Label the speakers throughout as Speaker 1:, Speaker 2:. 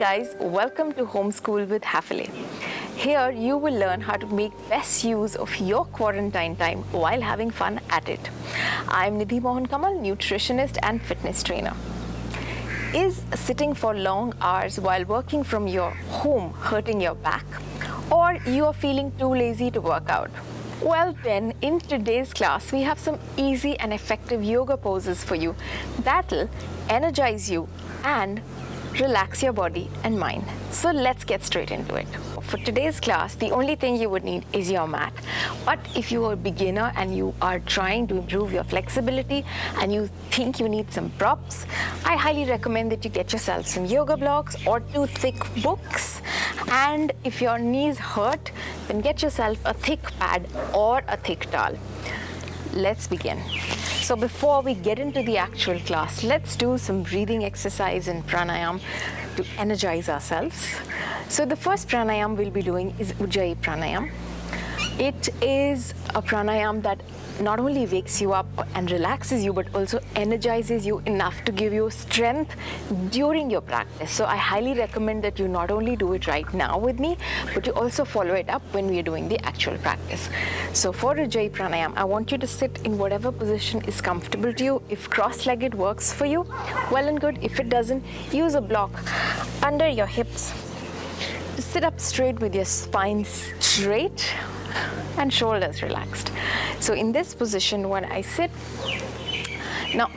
Speaker 1: guys, welcome to Homeschool with Hafele. Here you will learn how to make best use of your quarantine time while having fun at it. I'm Nidhi Mohan Kamal, nutritionist and fitness trainer. Is sitting for long hours while working from your home hurting your back? Or you are feeling too lazy to work out? Well then, in today's class, we have some easy and effective yoga poses for you that'll energize you and relax your body and mind. So let's get straight into it. For today's class, the only thing you would need is your mat. But if you are a beginner and you are trying to improve your flexibility and you think you need some props, I highly recommend that you get yourself some yoga blocks or 2 thick books. And if your knees hurt, then get yourself a thick pad or a thick towel. Let's begin. So before we get into the actual class, let's do some breathing exercise and pranayama to energize ourselves. So the first pranayama we'll be doing is Ujjayi Pranayama. It is a pranayama that not only wakes you up and relaxes you, but also energizes you enough to give you strength during your practice. So I highly recommend that you not only do it right now with me, but you also follow it up when we are doing the actual practice. So for Ujjayi Pranayama, I want you to sit in whatever position is comfortable to you. If cross-legged works for you, well and good. If it doesn't, use a block under your hips. Sit up straight with your spine straight and shoulders relaxed. So in this position, when I sit, now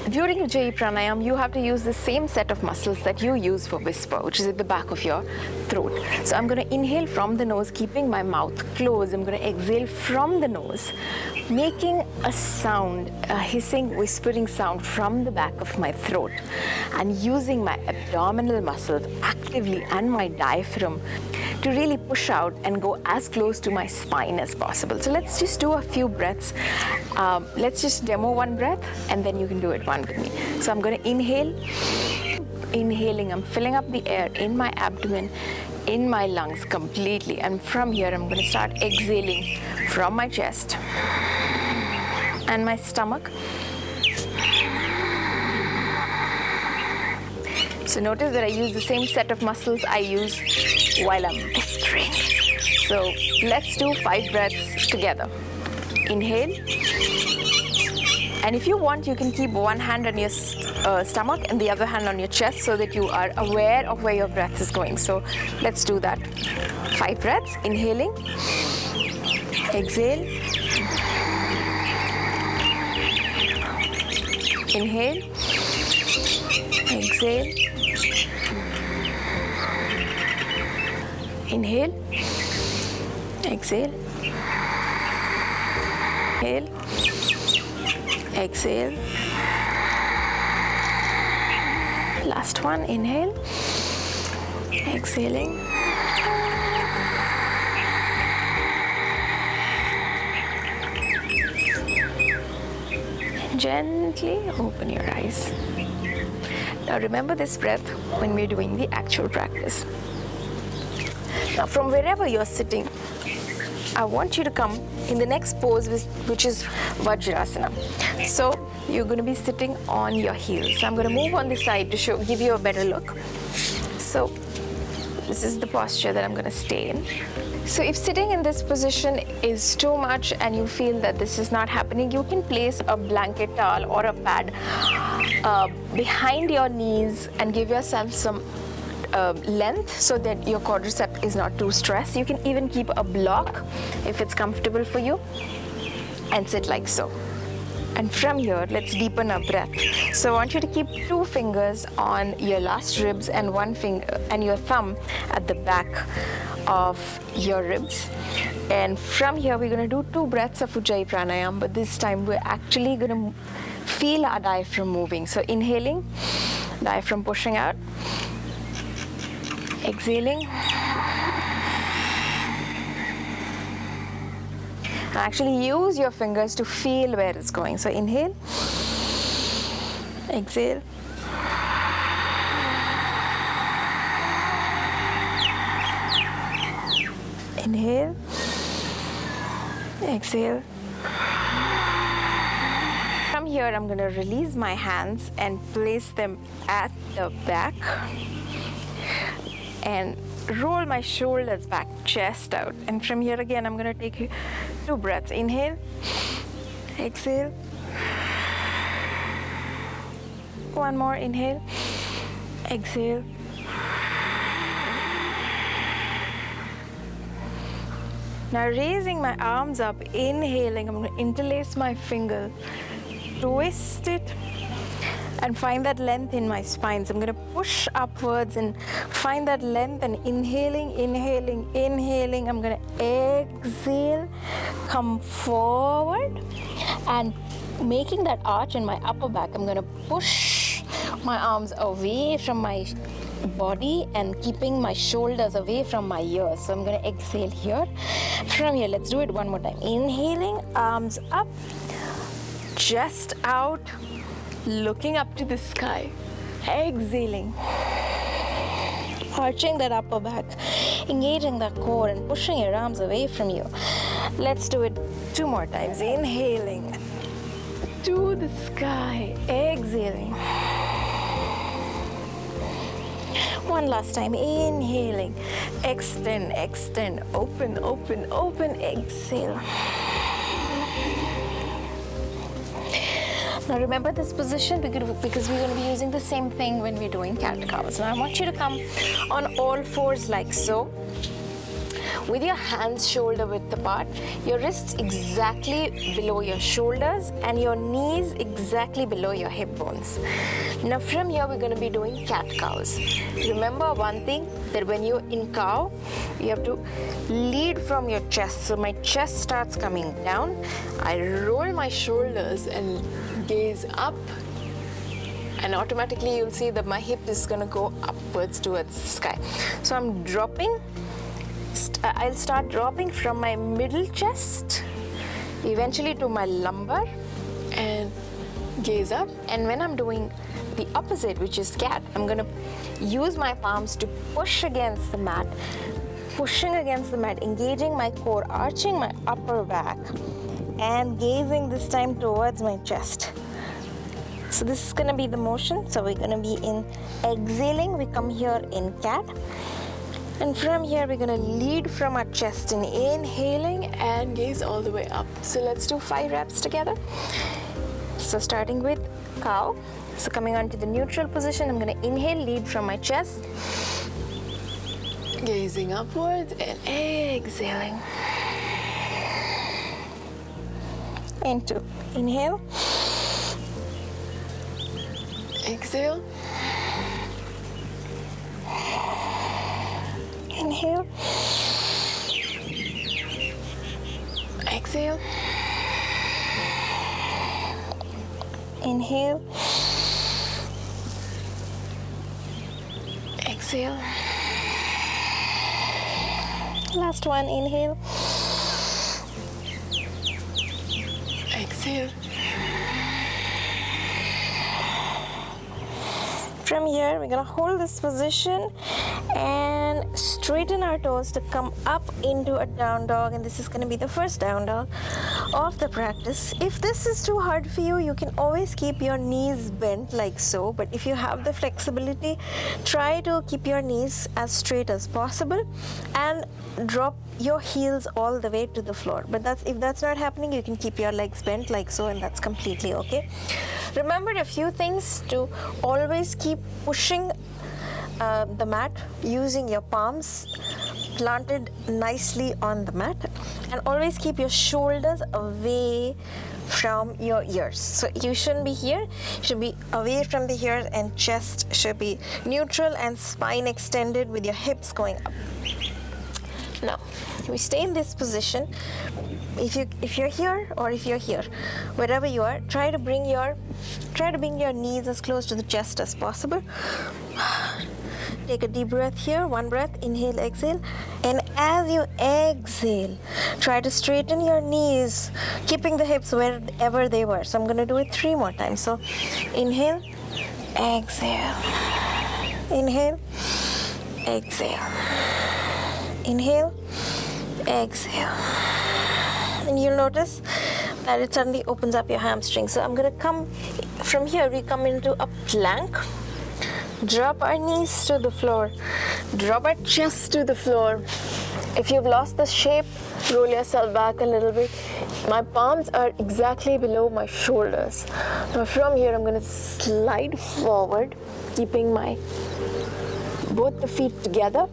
Speaker 1: during Ujjayi Pranayama, you have to use the same set of muscles that you use for whisper, which is at the back of your throat. So I'm going to inhale from the nose, keeping my mouth closed. I'm going to exhale from the nose, making a sound, a hissing, whispering sound from the back of my throat, and using my abdominal muscles actively and my diaphragm to really push out and go as close to my spine as possible. So let's just do a few breaths. Let's just demo one breath and then you can do it one with me. So I'm going to inhale. Inhaling, I'm filling up the air in my abdomen, in my lungs completely. And from here, I'm going to start exhaling from my chest and my stomach. So notice that I use the same set of muscles I use while I'm whispering. So let's do 5 breaths together. Inhale. And if you want, you can keep one hand on your stomach and the other hand on your chest so that you are aware of where your breath is going. So let's do that. 5 breaths. Inhaling. Exhale. Inhale. Exhale. Inhale. Exhale. Inhale. Exhale. Last one. Inhale. Exhaling. And gently open your eyes. Now remember this breath when we're doing the actual practice. Now from wherever you're sitting, I want you to come in the next pose, which is Vajrasana. So you're going to be sitting on your heels. So I'm going to move on the side to give you a better look. So this is the posture that I'm going to stay in. So if sitting in this position is too much and you feel that this is not happening, you can place a blanket towel or a pad behind your knees and give yourself some length so that your quadricep is not too stressed. You can even keep a block if it's comfortable for you and sit like so. And from here, let's deepen our breath. So I want you to keep 2 fingers on your last ribs and 1 finger and your thumb at the back of your ribs. And from here, we're going to do 2 breaths of Ujjayi Pranayama, but this time we're actually going to feel our diaphragm moving. So inhaling, diaphragm pushing out. Exhaling. And actually use your fingers to feel where it's going. So inhale. Exhale. Inhale. Exhale. From here, I'm going to release my hands and place them at the back. and roll my shoulders back, chest out. And from here again, I'm gonna take 2 breaths. Inhale, exhale. One more, inhale, exhale. Now raising my arms up, inhaling, I'm going to interlace my fingers, twist it, and find that length in my spine. So I'm going to push upwards and find that length, and inhaling, inhaling, inhaling. I'm going to exhale, come forward, and making that arch in my upper back, I'm going to push my arms away from my body and keeping my shoulders away from my ears. So I'm going to exhale here. From here, let's do it one more time. Inhaling, arms up, chest out, looking up to the sky. Exhaling, arching that upper back, engaging that core and pushing your arms away from you. Let's do it 2 more times. Inhaling to the sky, exhaling. One last time, inhaling, extend, extend, open, open, open, exhale. Now remember this position because we're going to be using the same thing when we're doing cat-cows. Now I want you to come on all fours like so, with your hands shoulder width apart, your wrists exactly below your shoulders and your knees exactly below your hip bones. Now from here we're going to be doing cat-cows. Remember one thing, that when you're in cow, you have to lead from your chest. So my chest starts coming down, I roll my shoulders and gaze up, and automatically you'll see that my hip is going to go upwards towards the sky. So I'm dropping. I'll start dropping from my middle chest, eventually to my lumbar, and gaze up. And when I'm doing the opposite, which is cat, I'm going to use my palms to push against the mat, pushing against the mat, engaging my core, arching my upper back, and gazing this time towards my chest. So this is going to be the motion. So we're going to be in exhaling, we come here in cat. And from here, we're going to lead from our chest in inhaling and gaze all the way up. So let's do 5 reps together. So starting with cow. So coming on to the neutral position, I'm going to inhale, lead from my chest. Gazing upwards and exhaling. Into inhale. Exhale. Inhale. Exhale. Inhale. Exhale. Last one, inhale. Exhale. From here, we're going to hold this position and straighten our toes to come up into a down dog, and this is going to be the first down dog of the practice. If this is too hard for you, you can always keep your knees bent like so, but if you have the flexibility, try to keep your knees as straight as possible and drop your heels all the way to the floor. But if that's not happening, you can keep your legs bent like so, and that's completely okay. Remember a few things: to always keep pushing the mat using your palms planted nicely on the mat, and always keep your shoulders away from your ears. So you shouldn't be here, you should be away from the ears, and chest should be neutral and spine extended with your hips going up. Now we stay in this position. If you're here or if you're here, wherever you are, try to bring your knees as close to the chest as possible. Take a deep breath here, 1 breath, inhale, exhale, and as you exhale, try to straighten your knees, keeping the hips wherever they were. So I'm going to do it 3 more times. So inhale, exhale, inhale, exhale, inhale, exhale. And you'll notice that it suddenly opens up your hamstring. So I'm going to come from here, we come into a plank. Drop our knees to the floor. Drop our chest to the floor. If you've lost the shape, roll yourself back a little bit. My palms are exactly below my shoulders. Now from here, I'm gonna slide forward, keeping both the feet together,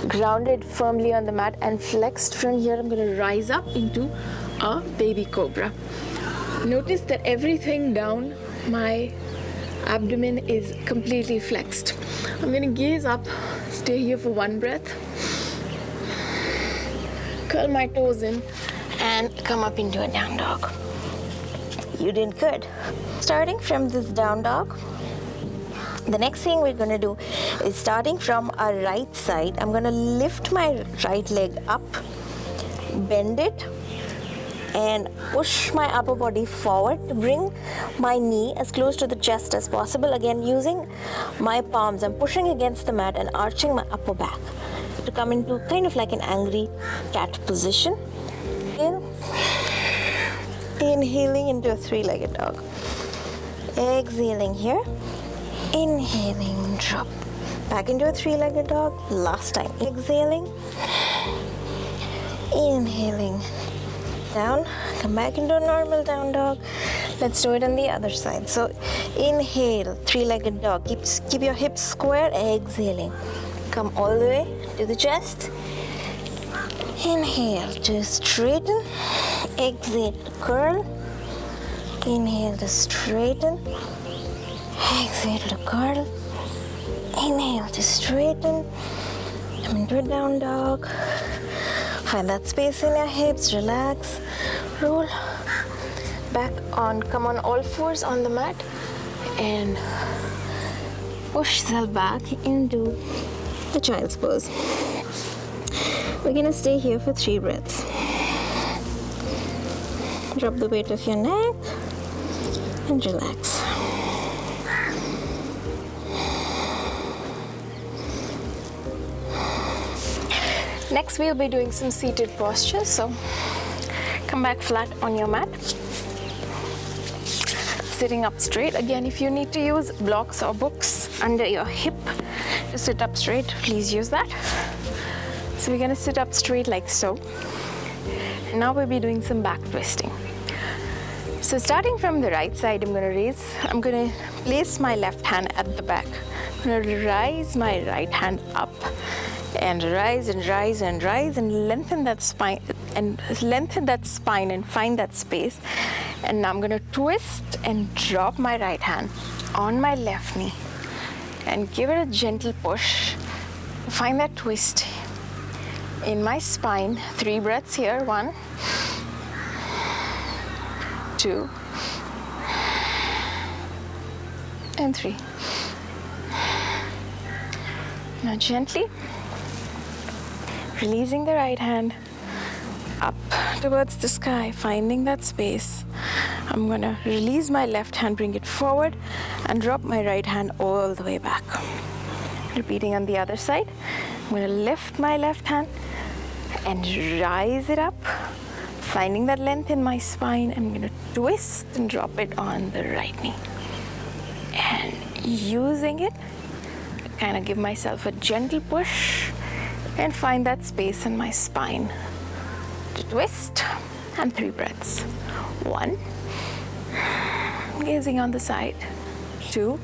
Speaker 1: grounded firmly on the mat, and flexed. From here, I'm gonna rise up into a baby cobra. Notice that everything down my abdomen is completely flexed. I'm gonna gaze up, stay here for one breath, curl my toes in, and come up into a down dog. You did good. Starting from this down dog, the next thing we're gonna do is, starting from our right side, I'm gonna lift my right leg up, bend it, and push my upper body forward to bring my knee as close to the chest as possible. Again, using my palms, I'm pushing against the mat and arching my upper back to come into kind of like an angry cat position. Inhaling into a three-legged dog. Exhaling here. Inhaling, drop. Back into a three-legged dog. Last time. Exhaling. Inhaling. Down. Come back into a normal down dog. Let's do it on the other side. So inhale, three-legged dog. Keep your hips square. Exhaling. Come all the way to the chest. Inhale to straighten. Exhale to curl. Inhale to straighten. Exhale to curl. Inhale to straighten. Come into a down dog. Find that space in your hips. Relax. Roll back on. Come on all fours on the mat and push yourself back into the child's pose. We're gonna stay here for 3 breaths. Drop the weight of your neck and relax. Next, we'll be doing some seated postures. So come back flat on your mat. Sitting up straight. Again, if you need to use blocks or books under your hip to sit up straight, please use that. So we're gonna sit up straight like so. And now we'll be doing some back twisting. So starting from the right side, I'm gonna place my left hand at the back. I'm gonna rise my right hand up and rise and rise and rise and lengthen that spine and find that space. And now I'm gonna twist and drop my right hand on my left knee and give it a gentle push. Find that twist in my spine. 3 breaths here. 1, 2, and 3. Now gently releasing the right hand up towards the sky, finding that space. I'm gonna release my left hand, bring it forward, and drop my right hand all the way back. Repeating on the other side. I'm gonna lift my left hand and rise it up, finding that length in my spine. I'm gonna twist and drop it on the right knee. And using it to kind of give myself a gentle push and find that space in my spine to twist. And 3 breaths. 1, gazing on the side. 2,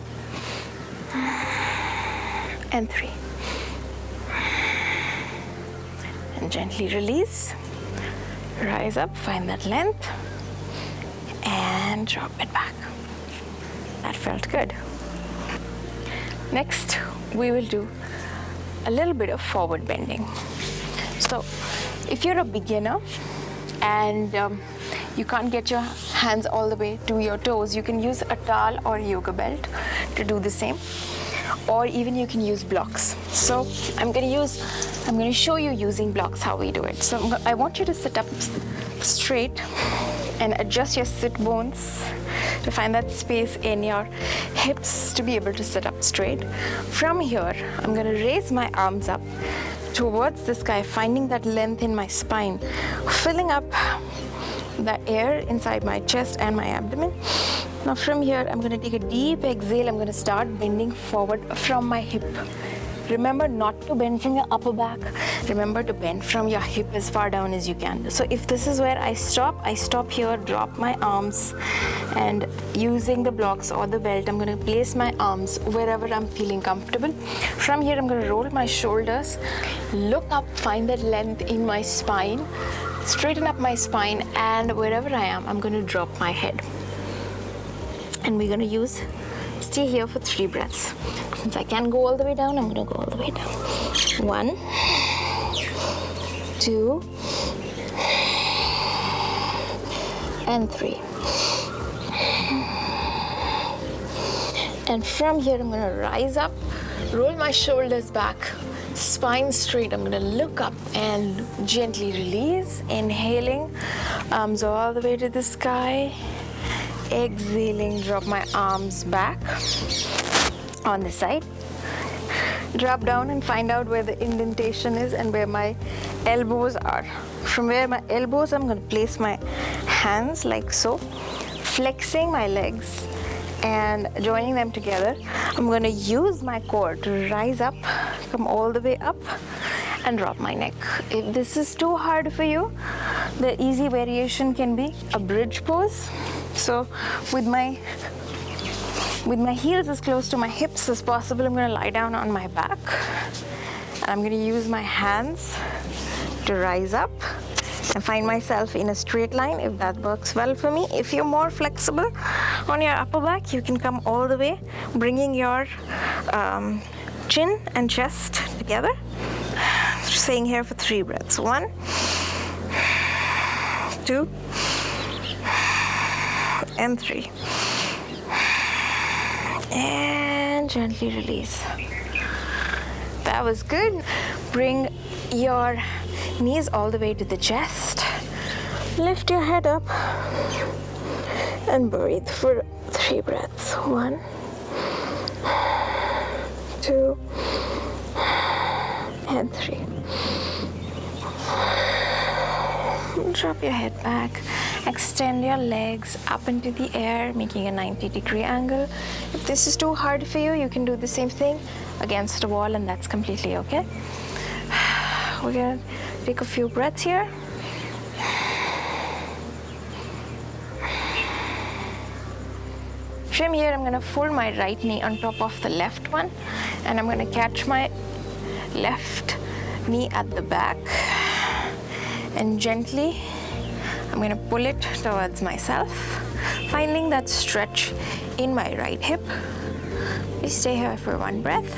Speaker 1: and 3. And gently release. Rise up, find that length, and drop it back. That felt good. Next, we will do a little bit of forward bending. So, if you're a beginner and you can't get your hands all the way to your toes, you can use a towel or yoga belt to do the same, or even you can use blocks. So I'm going to show you using blocks how we do it. So I want you to sit up straight and adjust your sit bones to find that space in your hips to be able to sit up straight. From here, I'm going to raise my arms up towards the sky, finding that length in my spine, filling up the air inside my chest and my abdomen, Now from here, I'm going to take a deep exhale. I'm going to start bending forward from my hip. Remember not to bend from your upper back. Remember to bend from your hip as far down as you can. So if this is where I stop here, drop my arms, and using the blocks or the belt, I'm going to place my arms wherever I'm feeling comfortable. From here, I'm going to roll my shoulders, look up, find that length in my spine, straighten up my spine, and wherever I am, I'm going to drop my head. And we're going to stay here for 3 breaths. Since I can't go all the way down, I'm going to go all the way down. 1, 2, and 3. And from here, I'm going to rise up, roll my shoulders back, spine straight. I'm going to look up and gently release. Inhaling, arms all the way to the sky. Exhaling, drop my arms back on the side. Drop down and find out where the indentation is and where my elbows are. From where my elbows, I'm going to place my hands like so, flexing my legs and joining them together. I'm going to use my core to rise up, come all the way up, and drop my neck. If this is too hard for you, the easy variation can be a bridge pose. So with my heels as close to my hips as possible, I'm going to lie down on my back. And I'm going to use my hands to rise up and find myself in a straight line if that works well for me. If you're more flexible on your upper back, you can come all the way, bringing your chin and chest together. Staying here for 3 breaths. 1, 2, and 3. And gently release. That was good. Bring your knees all the way to the chest. Lift your head up and breathe for 3 breaths. 1, 2, and 3. Drop your head back. Extend your legs up into the air, making a 90-degree angle. If this is too hard for you, you can do the same thing against a wall, and that's completely okay. We're gonna take a few breaths here. From here, I'm gonna fold my right knee on top of the left one, and I'm gonna catch my left knee at the back, and gently I'm going to pull it towards myself, finding that stretch in my right hip. We stay here for 1 breath.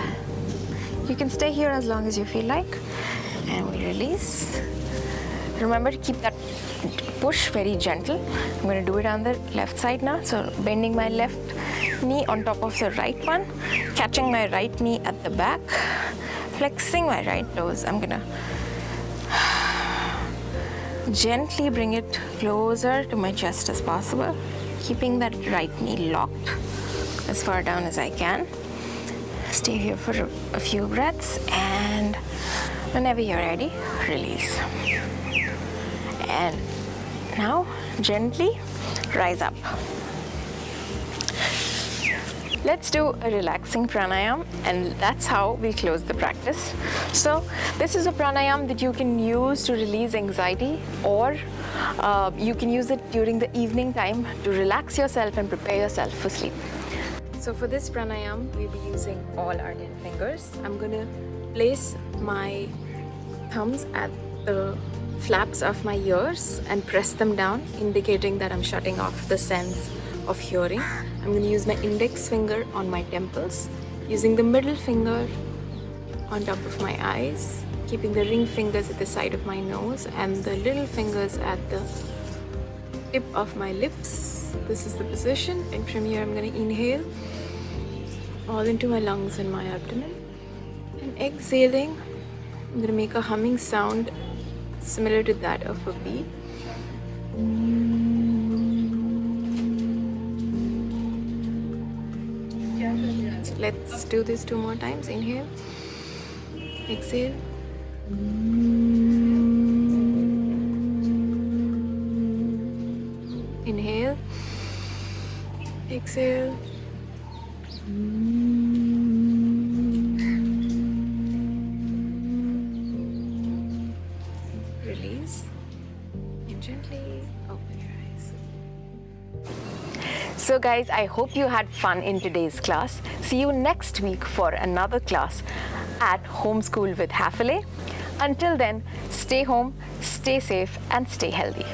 Speaker 1: You can stay here as long as you feel like, and we release. Remember to keep that push very gentle. I'm going to do it on the left side now. So bending my left knee on top of the right one, catching my right knee at the back, flexing my right toes. I'm going to gently bring it closer to my chest as possible, keeping that right knee locked as far down as I can. Stay here for a few breaths, and whenever you're ready, release. And now gently rise up. Let's do a relaxing pranayama, and that's how we close the practice. So this is a pranayama that you can use to release anxiety, or you can use it during the evening time to relax yourself and prepare yourself for sleep. So for this pranayama, we'll be using all our 10 fingers. I'm going to place my thumbs at the flaps of my ears and press them down, indicating that I'm shutting off the sense of hearing. I'm going to use my index finger on my temples, using the middle finger on top of my eyes, keeping the ring fingers at the side of my nose and the little fingers at the tip of my lips. This is the position, and from here I'm going to inhale all into my lungs and my abdomen, and exhaling, I'm going to make a humming sound similar to that of a bee. Let's do this 2 more times. Inhale, exhale. Inhale, Exhale. Release. And gently open your eyes. So guys, I hope you had fun in today's class. See you next week for another class at Homeschool with Hafele. Until then, stay home, stay safe, and stay healthy.